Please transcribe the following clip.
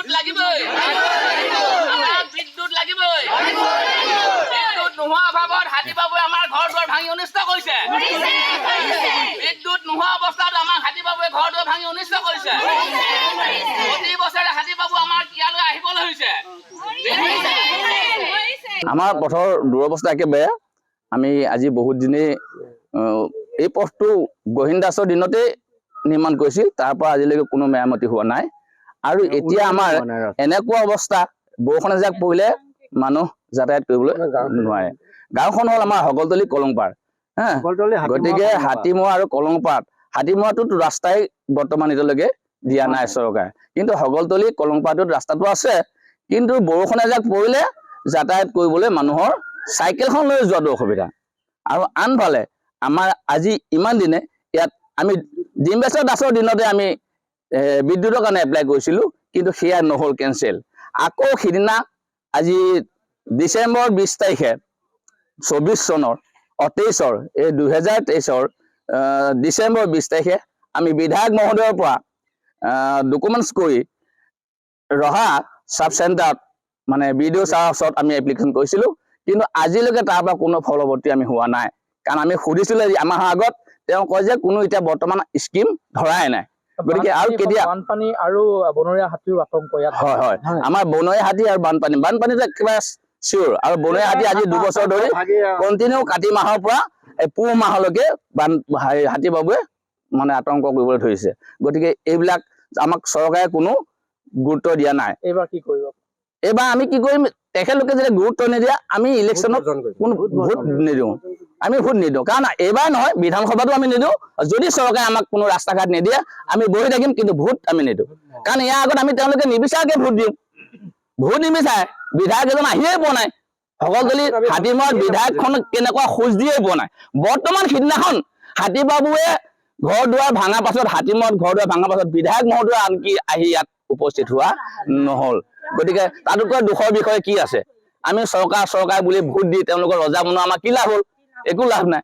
বিদ্যুৎ লাগিবই আমাক বিদ্যুৎ লাগিবই বিদ্যুৎ নোহোৱা অভাৱত হাতী বাবুৱে আমাৰ ঘৰ দুৱাৰ ভাঙি অনিষ্ট কৰিছে বিদ্যুৎ নোহোৱা অৱস্থাত আমাৰ হাতী বাবুৱে ঘৰ দুৱাৰ ভাঙি অনিষ্ট কৰিছে প্ৰতি বছৰে হাতী বাবু আমাৰ ইয়ালৈ আহিবলৈ হৈছে আমাৰ পথৰ দুৰৱস্থা একেবাৰে আমি আজি বহুত দিনেই এই পথটো গোহিন দাসৰ দিনতে নিৰ্মাণ কৰিছিল তাৰ পৰা আজিলৈকে কোনো মেৰামতি হোৱা নাই আৰু এতিয়া আমাৰ এনেকুৱা অৱস্থা বৰষুণ এজাক পৰিলে মানুহ যাতায়াত কৰিবলৈ নোৱাৰে গাঁওখন হ'ল আমাৰ হগলতলি কলংপাৰ হা গতিকে হাতীমৰা আৰু কলংপাত হাতীমৰাটোত ৰাস্তাই বৰ্তমান এতিয়ালৈকে দিয়া নাই চৰকাৰে কিন্তু হগলতলি কলংপাতত ৰাস্তাটো আছে কিন্তু বৰষুণ এজাক পৰিলে যাতায়াত কৰিবলৈ মানুহৰ চাইকেলখন লৈ যোৱাটো অসুবিধা আৰু আনফালে আমাৰ আজি ইমান দিনে ইয়াত আমি ডিম্বেশ্বৰ দাসৰ দিনতে আমি বিদ্যুতৰ কাৰণে এপ্লাই কৰিছিলোঁ কিন্তু সেয়া নহ'ল কেঞ্চেল আকৌ সিদিনা আজি ডিচেম্বৰ 20 তাৰিখে 24 চনৰ 23 এই 2023 ডিচেম্বৰ 20 তাৰিখে আমি বিধায়ক মহোদয়ৰ পৰা ডকুমেণ্টছ কৰি ৰহা সাব চেণ্টাৰত মানে বিডিঅ ছাৰৰ ওচৰত আমি এপ্লিকেশ্যন কৰিছিলোঁ কিন্তু আজিলৈকে তাৰ পৰা কোনো ফলৱৰ্তী আমি হোৱা নাই কাৰণ আমি সুধিছিলোঁ এমাহৰ আগত তেওঁ কয় যে কোনো এতিয়া বৰ্তমান স্কিম ধৰাই নাই গতিকে আৰু কেতিয়া বানপানী আৰু বনৰীয়া হাতীৰ আতংক ইয়াত হয় হয় আমাৰ বনৰীয়া হাতী আৰু বানপানীটো একেবাৰে চিয়ৰ আৰু বনৰীয়া হাতী আজি 2 বছৰ ধৰি কণ্টিনিউ কাতি মাহৰ পৰা পুহ মাহলৈকে হাতী বাবুৱে মানে আতংক কৰিবলৈ ধৰিছে গতিকে এইবিলাক আমাক চৰকাৰে কোনো গুৰুত্ব দিয়া নাই এইবাৰ কি কৰিব এইবাৰ আমি কি কৰিম তেখেতলোকে যদি গুৰুত্ব নিদিয়ে আমি ইলেকশ্যনত কোনো ভোট নিদিওঁ আমি ভোট নিদিওঁ কাৰণ এইবাৰ নহয় বিধানসভাতো আমি নিদিওঁ যদি চৰকাৰে আমাক কোনো ৰাস্তা ঘাট নিদিয়ে আমি বহি থাকিম কিন্তু ভোট আমি নিদিওঁ কাৰণ ইয়াৰ আগত আমি তেওঁলোকে নিবিচাৰকে ভোট দিওঁ ভোট নিবিচাৰে বিধায়ক এজন আহিয়ে পোৱা নাই হগলতলি হাতীমৰাত বিধায়কখন কেনেকুৱা খোজ দিয়ে পোৱা নাই বৰ্তমান সিদিনাখন হাতী বাবুৱে ঘৰ দুৱাৰ ভাঙা পাছত হাতীমৰাত ঘৰ দুৱাৰ ভাঙা পাছত বিধায়ক মহোদয় আনকি আহি ইয়াত উপস্থিত হোৱা নহল গতিকে তাতকৈ দুখৰ বিষয়ে কি আছে আমি চৰকাৰ বুলি ভোট দি তেওঁলোকৰ ৰজা বনোৱা আমাৰ কি লাভ হ'ল একো লাভ নাই